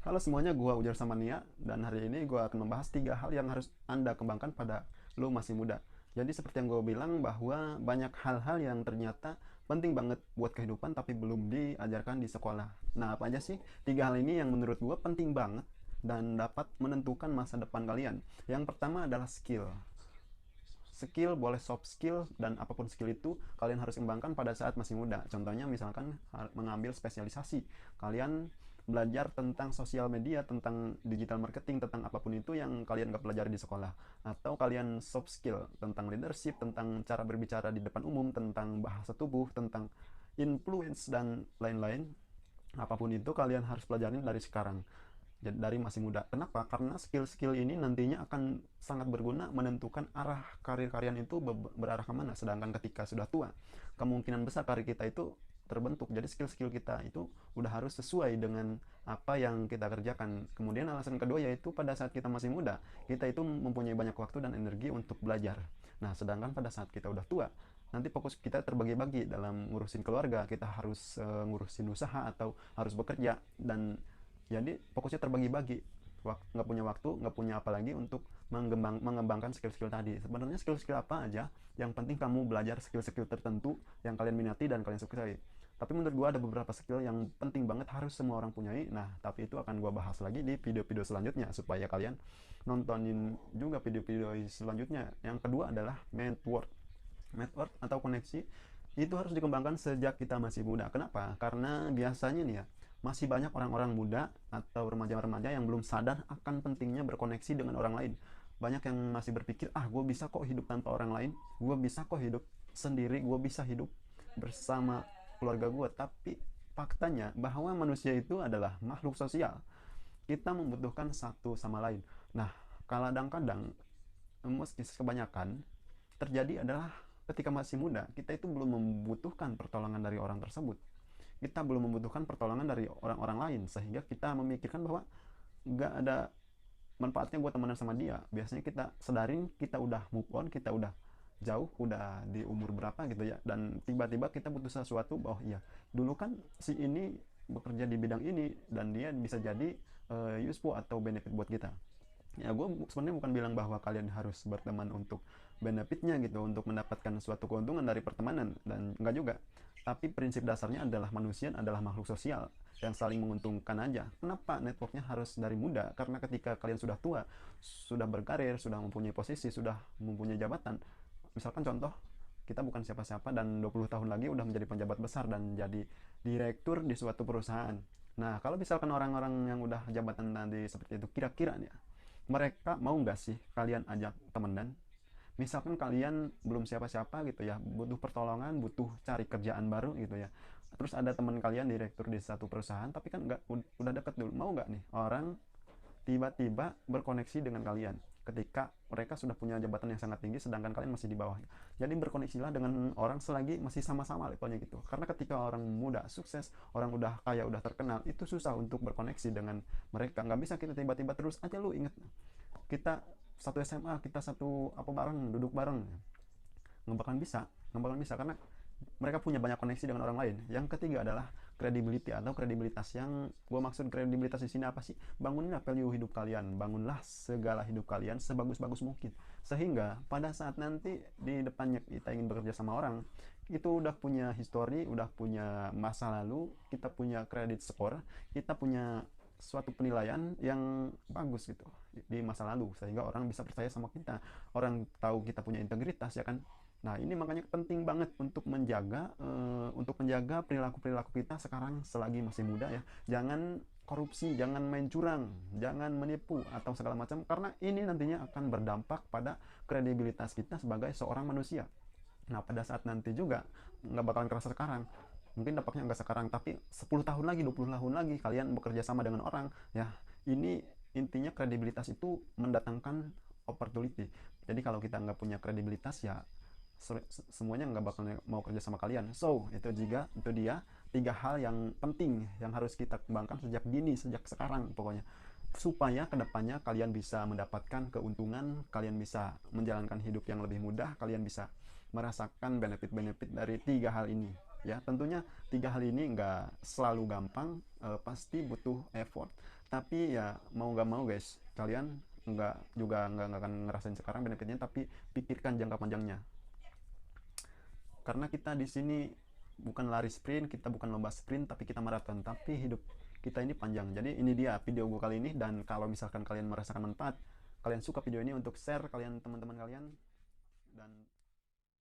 Halo semuanya, gua Ujar Samania dan hari ini gua akan membahas 3 hal yang harus Anda kembangkan pada lo masih muda. Jadi seperti yang gue bilang bahwa banyak hal-hal yang ternyata penting banget buat kehidupan tapi belum diajarkan di sekolah. Nah, apa aja sih 3 hal ini yang menurut gua penting banget dan dapat menentukan masa depan kalian? Yang pertama adalah skill. Skill boleh soft skill, dan apapun skill itu kalian harus kembangkan pada saat masih muda. Contohnya misalkan mengambil spesialisasi, kalian belajar tentang sosial media, tentang digital marketing, tentang apapun itu yang kalian gak pelajari di sekolah. Atau kalian soft skill tentang leadership, tentang cara berbicara di depan umum, tentang bahasa tubuh, tentang influence dan lain-lain. Apapun itu kalian harus pelajarin dari sekarang, dari masih muda. Kenapa? Karena skill-skill ini nantinya akan sangat berguna menentukan arah karir kalian itu berarah kemana. Sedangkan ketika sudah tua, kemungkinan besar karir kita itu terbentuk. Jadi skill-skill kita itu udah harus sesuai dengan apa yang kita kerjakan. Kemudian alasan kedua yaitu pada saat kita masih muda, kita itu mempunyai banyak waktu dan energi untuk belajar. Nah, sedangkan pada saat kita udah tua, nanti fokus kita terbagi-bagi dalam ngurusin keluarga, kita harus ngurusin usaha atau harus bekerja, dan jadi fokusnya terbagi-bagi, nggak punya waktu, nggak punya apa lagi untuk mengembangkan skill-skill tadi. Sebenarnya skill-skill apa aja, yang penting kamu belajar skill-skill tertentu yang kalian minati dan kalian sukai. Tapi menurut gua ada beberapa skill yang penting banget harus semua orang punyai. Nah, tapi itu akan gua bahas lagi di video-video selanjutnya supaya kalian nontonin juga video-video selanjutnya. Yang kedua adalah network atau koneksi. Itu harus dikembangkan sejak kita masih muda. Kenapa? Karena biasanya nih ya, masih banyak orang-orang muda atau remaja-remaja yang belum sadar akan pentingnya berkoneksi dengan orang lain. Banyak yang masih berpikir, gue bisa kok hidup tanpa orang lain, gue bisa kok hidup sendiri, gue bisa hidup bersama keluarga gue. Tapi faktanya bahwa manusia itu adalah makhluk sosial. Kita membutuhkan satu sama lain. Nah, kadang-kadang meski kebanyakan terjadi adalah ketika masih muda, kita itu belum membutuhkan pertolongan dari orang tersebut. Kita belum membutuhkan pertolongan dari orang-orang lain, sehingga kita memikirkan bahwa nggak ada manfaatnya gue temenan sama dia. Biasanya kita sadarin kita udah move on, kita udah jauh, udah di umur berapa gitu ya, dan tiba-tiba kita butuh sesuatu. Oh iya, dulu kan si ini bekerja di bidang ini dan dia bisa jadi useful atau benefit buat kita. Ya, gue sebenarnya bukan bilang bahwa kalian harus berteman untuk benefitnya gitu, untuk mendapatkan suatu keuntungan dari pertemanan, dan enggak juga. Tapi prinsip dasarnya adalah manusia adalah makhluk sosial yang saling menguntungkan aja. Kenapa networknya harus dari muda? Karena ketika kalian sudah tua, sudah berkarir, sudah mempunyai posisi, sudah mempunyai jabatan, misalkan contoh, kita bukan siapa-siapa dan 20 tahun lagi udah menjadi penjabat besar dan jadi direktur di suatu perusahaan. Nah, kalau misalkan orang-orang yang udah jabatan nanti seperti itu, kira-kira nih, mereka mau nggak sih kalian ajak temenan? Misalkan kalian belum siapa-siapa gitu ya, butuh pertolongan, butuh cari kerjaan baru gitu ya, terus ada teman kalian direktur di satu perusahaan, tapi kan nggak, udah deket dulu, mau nggak nih orang tiba-tiba berkoneksi dengan kalian ketika mereka sudah punya jabatan yang sangat tinggi sedangkan kalian masih di bawah? Jadi berkoneksilah dengan orang selagi masih sama-sama levelnya gitu, karena ketika orang muda sukses, orang udah kaya, udah terkenal, itu susah untuk berkoneksi dengan mereka. Nggak bisa kita tiba-tiba terus aja. Lu inget, kita satu SMA, kita satu apa bareng, duduk bareng, nggak bakalan bisa karena mereka punya banyak koneksi dengan orang lain. Yang ketiga adalah credibility atau kredibilitas. Yang gue maksud kredibilitas di sini apa sih? Bangunlah value hidup kalian, bangunlah segala hidup kalian sebagus-bagus mungkin, sehingga pada saat nanti di depannya kita ingin bekerja sama orang, itu udah punya history, udah punya masa lalu, kita punya credit score, kita punya suatu penilaian yang bagus gitu di masa lalu, sehingga orang bisa percaya sama kita, orang tahu kita punya integritas ya kan. Nah, ini makanya penting banget untuk menjaga perilaku-perilaku kita sekarang selagi masih muda ya. Jangan korupsi, jangan main curang, jangan menipu atau segala macam, karena ini nantinya akan berdampak pada kredibilitas kita sebagai seorang manusia. Nah, pada saat nanti juga nggak bakalan kerasa sekarang. Mungkin dampaknya nggak sekarang, tapi 10 tahun lagi, 20 tahun lagi kalian bekerja sama dengan orang ya. Ini intinya kredibilitas itu mendatangkan opportunity. Jadi kalau kita nggak punya kredibilitas ya, semuanya nggak bakal mau kerja sama kalian. So itu dia 3 hal yang penting yang harus kita kembangkan sejak dini, sejak sekarang pokoknya, supaya kedepannya kalian bisa mendapatkan keuntungan, kalian bisa menjalankan hidup yang lebih mudah, kalian bisa merasakan benefit-benefit dari 3 hal ini. Ya tentunya tiga hal ini nggak selalu gampang, pasti butuh effort, tapi ya mau nggak mau guys, kalian nggak akan ngerasain sekarang benefitnya, tapi pikirkan jangka panjangnya. Karena kita di sini bukan lari sprint, kita bukan lomba sprint, tapi kita maraton, tapi hidup kita ini panjang. Jadi ini dia video gue kali ini, dan kalau misalkan kalian merasakan manfaat, kalian suka video ini, untuk share kalian teman-teman kalian, dan